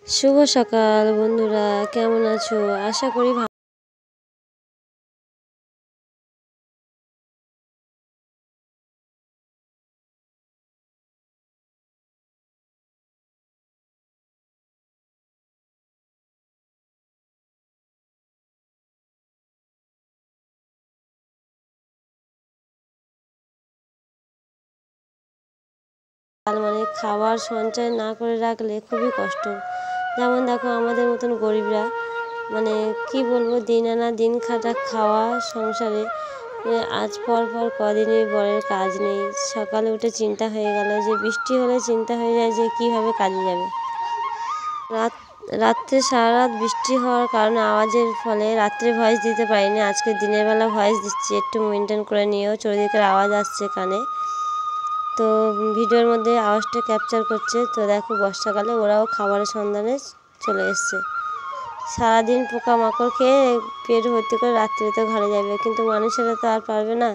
শুভ সকাল বন্ধুরা, কেমন আছো? আশা করি ভালো। মানে খাবার সঞ্চয় না করে রাখলে খুবই কষ্ট। যেমন দেখো আমাদের মতন গরিবরা, মানে কি বলবো, দিন আনা দিন খাটা খাওয়া সংসারে আজ পর কদিনই বরের কাজ নেই। সকালে উঠে চিন্তা হয়ে গেল যে বৃষ্টি হলে চিন্তা হয়ে যায় যে কিভাবে কাজে যাবে। রাত্রে সারা রাত বৃষ্টি হওয়ার কারণে আওয়াজের ফলে রাত্রে ভয়েস দিতে পারিনি। আজকে দিনের বেলা ভয়েস দিচ্ছি, একটু মেনটেন করে নিও, চারিদিকের আওয়াজ আসছে কানে। তো ভিডিওর মধ্যে আওয়াজটা ক্যাপচার করছে। তো দেখো বর্ষাকালে ওরাও খাবারের সন্ধানে চলে এসছে। সারাদিন পোকামাকড় খেয়ে পেট ভর্তি করে রাত্রিতে ঘরে যাবে, কিন্তু মানুষেরা তো আর পারবে না।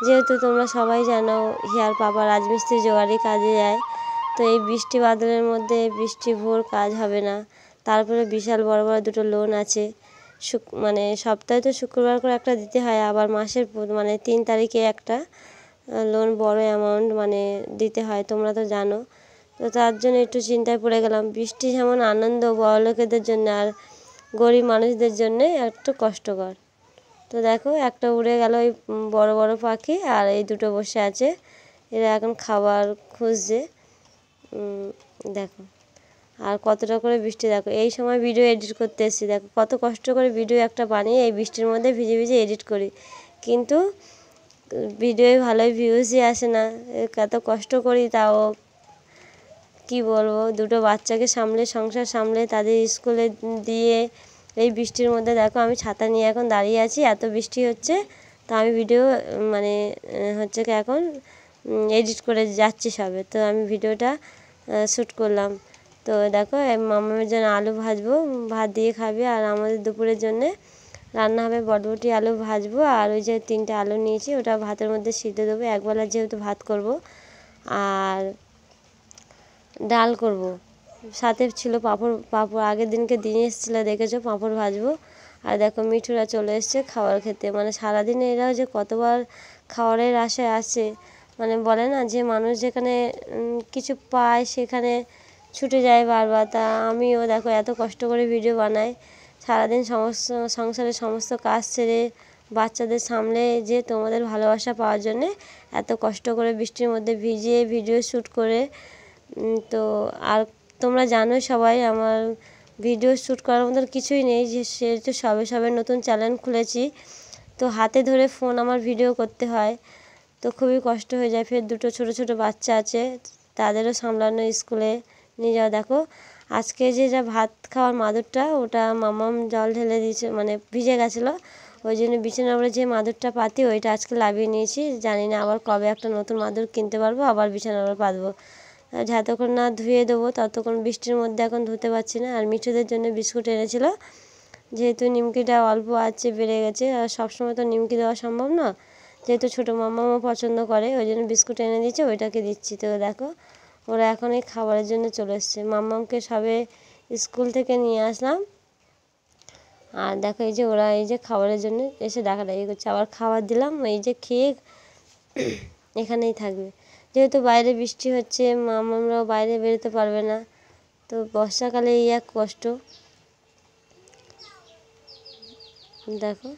যেহেতু তোমরা সবাই জানো হিয়ার পাপা রাজমিস্ত্রি জোগাড়ি কাজে যায়, তো এই বৃষ্টি বাদলের মধ্যে বৃষ্টি ভোর কাজ হবে না। তারপরে বিশাল বড় বড় দুটো লোন আছে। মানে সপ্তাহে তো শুক্রবার করে একটা দিতে হয়, আবার মাসের মানে 3 তারিখে একটা লোন বড় অ্যামাউন্ট মানে দিতে হয়, তোমরা তো জানো। তো তার জন্য একটু চিন্তায় পড়ে গেলাম। বৃষ্টি যেমন আনন্দ বড়লোকেদের জন্য, আর গরিব মানুষদের জন্যে একটু কষ্টকর। তো দেখো একটা উড়ে গেল ওই বড় বড় পাখি, আর এই দুটো বসে আছে, এরা এখন খাবার খুঁজছে। দেখো আর কতটা করে বৃষ্টি, দেখো এই সময় ভিডিও এডিট করতে এসেছি, দেখো কত কষ্ট করে ভিডিও একটা বানিয়ে এই বৃষ্টির মধ্যে ভিজে ভিজে এডিট করি, কিন্তু ভিডিওয় ভালোই ভিউজই আসে না। এত কষ্ট করি, তাও কি বলবো, দুটো বাচ্চাকে সামলে সংসার সামলে তাদের স্কুলে দিয়ে এই বৃষ্টির মধ্যে দেখো আমি ছাতা নিয়ে এখন দাঁড়িয়ে আছি, এত বৃষ্টি হচ্ছে। তো আমি ভিডিও মানে হচ্ছে কি এখন এডিট করে যাচ্ছি সবে, তো আমি ভিডিওটা শ্যুট করলাম। তো দেখো মামামের জন্য আলু ভাজবো, ভাত দিয়ে খাবে, আর আমাদের দুপুরের জন্যে রান্না হবে বটবটি আলু ভাজবো, আর ওই যে 3টে আলু নিয়েছি ওটা ভাতের মধ্যে সিদ্ধ দেবো, একবেলা যেহেতু ভাত করব। আর ডাল করব, সাথে ছিল পাঁপড় আগের দিনকে দিয়ে এসেছিলো, দেখেছো, পাঁপড় ভাজবো। আর দেখো মিঠুরা চলে এসছে খাবার খেতে। মানে সারাদিনে এরাও যে কতবার খাবারের আশায় আসে, মানে বলে না যে মানুষ যেখানে কিছু পায় সেখানে ছুটে যায় বারবার। তা আমিও দেখো এত কষ্ট করে ভিডিও বানাই, সারাদিন সংসারের সমস্ত কাজ ছেড়ে বাচ্চাদের সামলে যে তোমাদের ভালোবাসা পাওয়ার জন্যে এত কষ্ট করে বৃষ্টির মধ্যে ভিজিয়ে ভিডিও শ্যুট করে। তো আর তোমরা জানোই সবাই আমার ভিডিও শ্যুট করার মতো কিছুই নেই, যে সেহেতু সবে নতুন চ্যানেল খুলেছি, তো হাতে ধরে ফোন আমার ভিডিও করতে হয়, তো খুবই কষ্ট হয়ে যায়। ফের দুটো ছোট ছোট বাচ্চা আছে, তাদেরও সামলানো, স্কুলে নিয়ে যাওয়া। দেখো আজকে যে যা ভাত খাওয়ার মাদুরটা, ওটা মামাম জল ঢেলে দিয়েছে, মানে ভিজে গেছিলো, ওই জন্য বিছানার উপরে যে মাদুরটা পাতি ওইটা আজকে লাভিয়ে নিয়েছি। জানি না আবার কবে একটা নতুন মাদুর কিনতে পারবো, আবার বিছানার উপর পাতবো। যতক্ষণ না ধুয়ে দেবো ততক্ষণ বৃষ্টির মধ্যে এখন ধুতে পারছি না। আর মিঠুদের জন্য বিস্কুট এনেছিল, যেহেতু নিমকিটা অল্প আছে বেড়ে গেছে, আর সবসময় তো নিমকি দেওয়া সম্ভব না, যেহেতু ছোটো মামামও পছন্দ করে, ওই জন্য বিস্কুট এনে দিয়েছে, ওইটাকে দিচ্ছি। তো দেখো ওরা এখন এই খাবারের জন্য চলে এসছে। মামামকে সবে স্কুল থেকে নিয়ে আসলাম, আর দেখো এই যে ওরা এই যে খাবারের জন্য এসে ডাকাডাকি করছে, আবার খাবার দিলাম, এই যে খেয়ে এখানেই থাকবে। যেহেতু বাইরে বৃষ্টি হচ্ছে, মামামরাও বাইরে বেরোতে পারবে না, তো বর্ষাকালে এই এক কষ্ট। দেখো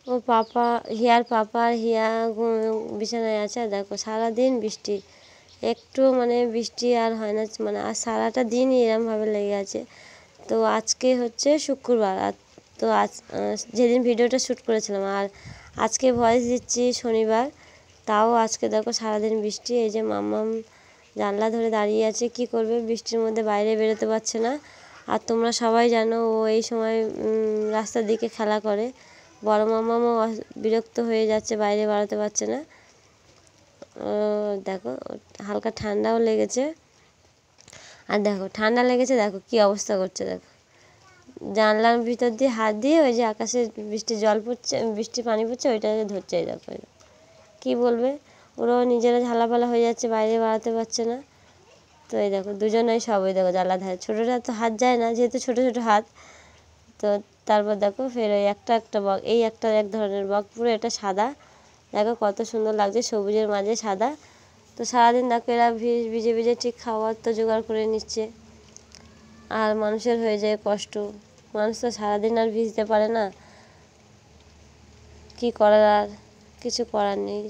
ওর পাপা, হিয়ার পাপা আর হিয়া বিছানায় আছে। আর দেখো সারাদিন বৃষ্টি, একটু মানে বৃষ্টি আর হয় না, মানে আর সারাটা দিনই এরমভাবে লেগে আছে। তো আজকে হচ্ছে শুক্রবার, আর তো আজ যেদিন ভিডিওটা শ্যুট করেছিলাম, আর আজকে ভয়েস দিচ্ছি শনিবার, তাও আজকে দেখো সারাদিন বৃষ্টি। এই যে মাম্মাম জানলা ধরে দাঁড়িয়ে আছে, কি করবে, বৃষ্টির মধ্যে বাইরে বেরোতে পারছে না। আর তোমরা সবাই জানো ও এই সময় রাস্তার দিকে খেলা করে। বড় মাম্মামও বিরক্ত হয়ে যাচ্ছে, বাইরে বেরোতে পারছে না। দেখো হালকা ঠান্ডাও লেগেছে, আর দেখো ঠান্ডা লেগেছে, দেখো কি অবস্থা করছে। দেখো জানলার ভিতর দিয়ে হাত দিয়ে ওই যে আকাশে বৃষ্টির জল পড়ছে, বৃষ্টির পানি পড়ছে, ওইটাকে ধরছে। দেখো কী বলবে, ওরাও নিজেরা ঝালাপালা হয়ে যাচ্ছে, বাইরে বেড়াতে পারছে না। তো এই দেখো দুজনেই সবই দেখো জ্বালা ধারে, ছোটোটা তো হাত যায় না যেহেতু ছোটো ছোটো হাত। তো তারপর দেখো ফের ওই একটা বক, এই একটা এক ধরনের বক, পুরো এটা সাদা, দেখো কত সুন্দর লাগছে সবুজের মাঝে সাদা। তো সারাদিন দেখো এরা ভিজে ভিজে ঠিক খাওয়ার তো জোগাড় করে নিচ্ছে, আর মানুষের হয়ে যায় কষ্ট, মানুষ তো সারাদিন আর ভিজতে পারে না, কি করার, আর কিছু করার নেই।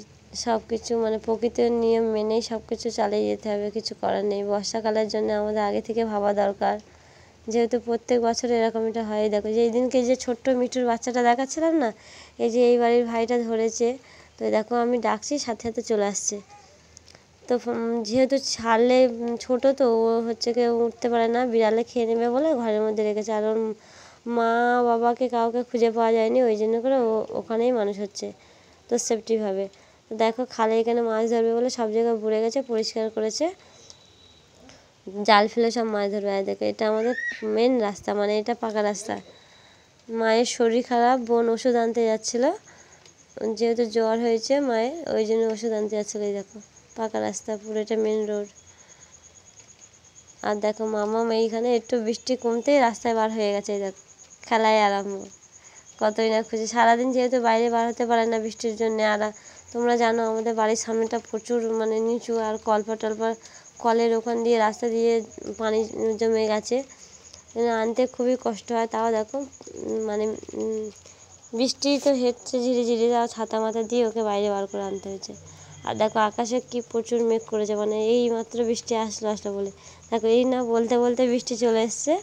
সব কিছু মানে প্রকৃতির নিয়ম মেনেই সব কিছু চালিয়ে যেতে হবে, কিছু করার নেই। বর্ষাকালের জন্য আমাদের আগে থেকে ভাবা দরকার, যেহেতু প্রত্যেক বছর এরকমটা হয়। দেখো যে দিনকে যে ছোট্ট মিঠুর বাচ্চাটা দেখাচ্ছিলাম না, এই যে এই বাড়ির ভাইটা ধরেছে, তো দেখো আমি ডাকছি সাথে সাথে চলে আসছে। তো যেহেতু ছাড়লে ছোটো তো ও হচ্ছে কেউ উঠতে পারে না, বিড়ালে খেয়ে নেবে বলে ঘরের মধ্যে রেখেছে, আর ওর মা বাবাকে কাউকে খুঁজে পাওয়া যায়নি, ওই জন্য করে ও ওখানেই মানুষ হচ্ছে, তো সেফটিভাবে। তো দেখো খালে এখানে মাছ ধরবে বলে সব জায়গায় ভরে গেছে, পরিষ্কার করেছে, জাল ফেলে সব মাছ ধরবে। আর দেখো এটা আমাদের মেন রাস্তা, মানে এটা পাকা রাস্তা। মায়ের শরীর খারাপ, বোন ওষুধ আনতে যাচ্ছিলো, যেহেতু জ্বর হয়েছে মায়ের, ওই জন্য ওষুধ আনতে যাচ্ছিলো। এই দেখো পাকা রাস্তা, পুরো এটা মেন রোড। আর দেখো মামাম এইখানে একটু বৃষ্টি কমতেই রাস্তায় বার হয়ে গেছে, এই দেখো খেলায় আরম্ভ, কতই না খুশি। সারাদিন যেহেতু বাইরে বার হতে পারে না বৃষ্টির জন্যে, আর তোমরা জানো আমাদের বাড়ির সামনেটা প্রচুর মানে নিচু, আর কলপা টলপা, কলের ওখান দিয়ে রাস্তা দিয়ে পানি জমে গেছে, আনতে খুবই কষ্ট হয়। তাও দেখো মানে বৃষ্টি তো হচ্ছে ঝিরি ঝিরি, তাও ছাতা মাথা দিয়ে ওকে বাইরে বার করে আনতে হয়েছে। আর দেখো আকাশে কি প্রচুর মেঘ করেছে, মানে এই মাত্র বৃষ্টি আসলো বলে, দেখো এই না বলতে বলতে বৃষ্টি চলে এসছে।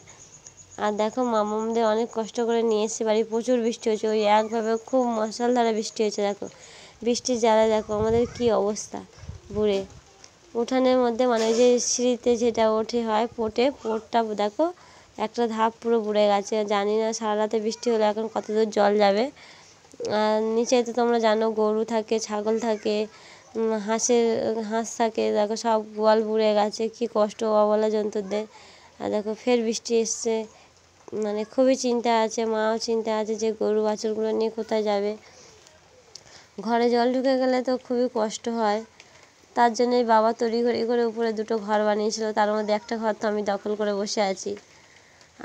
আর দেখো মামামদের অনেক কষ্ট করে নিয়ে এসে বাড়ি, প্রচুর বৃষ্টি হয়েছে, ওই একভাবে খুব মশালধারে বৃষ্টি হয়েছে। দেখো বৃষ্টির জ্বালা দেখো আমাদের কি অবস্থা, বুড়ে উঠানের মধ্যে, মানে ওই যে সিঁড়িতে যেটা ওঠে হয় পোটটা দেখো একটা ধাপ পুরো বুড়ে গেছে। জানি না সারা রাতে বৃষ্টি হলে এখন কত দূর জল যাবে। আর নিচে তো তোমরা জানো গরু থাকে, ছাগল থাকে, হাঁস থাকে, দেখো সব গোয়াল বুড়ে গেছে, কি কষ্ট অবলা জন্তুদের। আর দেখো ফের বৃষ্টি এসছে, মানে খুবই চিন্তা আছে, মাও চিন্তা আছে যে গরু বাছুরগুলো নিয়ে কোথায় যাবে। ঘরে জল ঢুকে গেলে তো খুবই কষ্ট হয়, তার জন্যই বাবা তড়িঘড়ি করে উপরে দুটো ঘর বানিয়েছিল, তার মধ্যে একটা ঘর তো আমি দখল করে বসে আছি।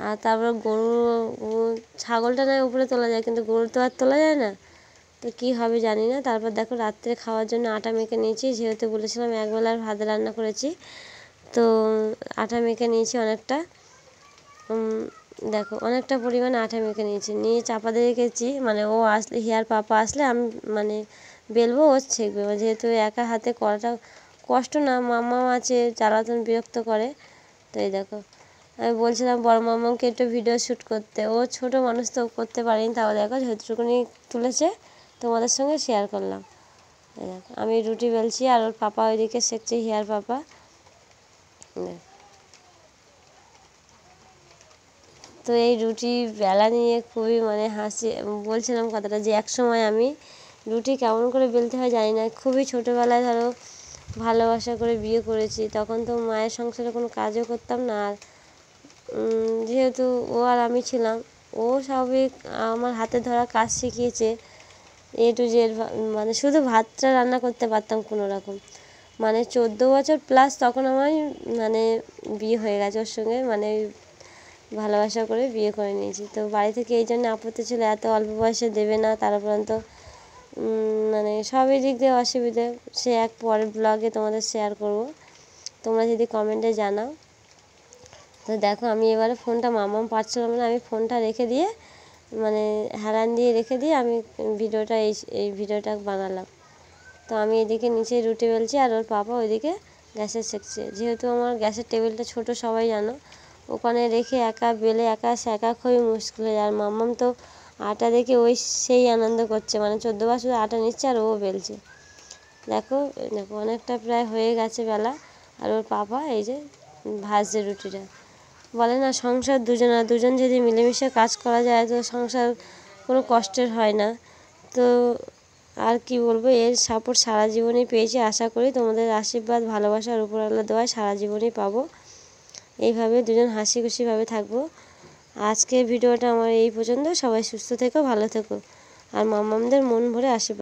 আর তারপর গরু ছাগলটা নয় উপরে তোলা যায়, কিন্তু গরু তো আর তোলা যায় না, তো কী হবে জানি না। তারপর দেখো রাত্রে খাওয়ার জন্য আটা মেখে নিয়েছি, যেহেতু বলেছিলাম একবেলার ভাত রান্না করেছি, তো আটা মেখে নিয়েছি অনেকটা, দেখো অনেকটা পরিমাণে আটা মেখে নিয়েছি, নিয়ে চাপা দিয়ে রেখেছি, মানে ও আসলে হিয়ার পাপা আসলে আমি মানে বেলবো, ও ছেঁকবে, যেহেতু একা হাতে করাটা কষ্ট না, মামাও আছে জ্বালাতন বিরক্ত করে। তো এই দেখো আমি বলছিলাম বড় মামাকে একটু ভিডিও শ্যুট করতে, ও ছোটো মানুষ তো করতে পারিনি, তাও দেখো যতটুকুনি তুলেছে তোমাদের সঙ্গে শেয়ার করলাম। এই দেখো আমি রুটি বেলছি, আর ওর পাপা ওইদিকে শেখছে, হিয়ার পাপা। তো এই রুটি বেলা নিয়ে খুবই মানে হাসি, বলছিলাম কথাটা যে এক সময় আমি রুটি কেমন করে বেলতে হয় জানি না, খুবই ছোটোবেলায় ধরো ভালোবাসা করে বিয়ে করেছি, তখন তো মায়ের সংসারে কোনো কাজও করতাম না। আর যেহেতু ও আর আমি ছিলাম, ও স্বাভাবিক আমার হাতে ধরা কাজ শিখিয়েছে এ টু জেড, মানে শুধু ভাতটা রান্না করতে পারতাম কোনো রকম, মানে 14 বছর প্লাস তখন আমার মানে বিয়ে হয়ে গেছে ওর সঙ্গে, মানে ভালোবাসা করে বিয়ে করে নিয়েছি। তো বাড়ি থেকে এই জন্য আপত্তি ছিল, এত অল্প বয়সে দেবে না, তার উপরন্ত মানে সবই দিক দিয়ে অসুবিধে, সে এক পরের ব্লগে তোমাদের শেয়ার করব, তোমরা যদি কমেন্টে জানাও। তো দেখো আমি এবারে ফোনটা মামাম পাচ্ছিলাম না, আমি ফোনটা রেখে দিয়ে মানে হেলান দিয়ে রেখে দিয়ে আমি ভিডিওটা এই ভিডিওটা বানালাম। তো আমি এদিকে নিচে রুটি বেলছি, আর ওর পাপা ওইদিকে গ্যাসে সেঁকছে। যেহেতু আমার গ্যাসের টেবিলটা ছোট সবাই জানো, ওখানে রেখে একা বেলে একা শেখা খুবই মুশকিল হয়ে যায়। আর মাম্মাম তো আটা দেখে ওই সেই আনন্দ করছে, মানে 14 বার শুধু আটা নিচ্ছে আর ও বেলছে। দেখো দেখো অনেকটা প্রায় হয়ে গেছে বেলা, আর ওর পাপা এই যে ভাজছে রুটিটা। বলে না সংসার দুজন যদি মিলেমিশে কাজ করা যায় তো সংসার কোনো কষ্টের হয় না। তো আর কি বলবো, এর সাপোর্ট সারা জীবনই পেয়েছি, আশা করি তোমাদের আশীর্বাদ ভালোবাসার উপরওয়ালা দোয়ায় সারা জীবনই পাবো। এইভাবে দুজন হাসি খুশিভাবে থাকবো। আজকের ভিডিওটা আমার এই পর্যন্ত, সবাই সুস্থ থেকো, ভালো থেকো, আর মামামদের মন ভরে আশীর্বাদ।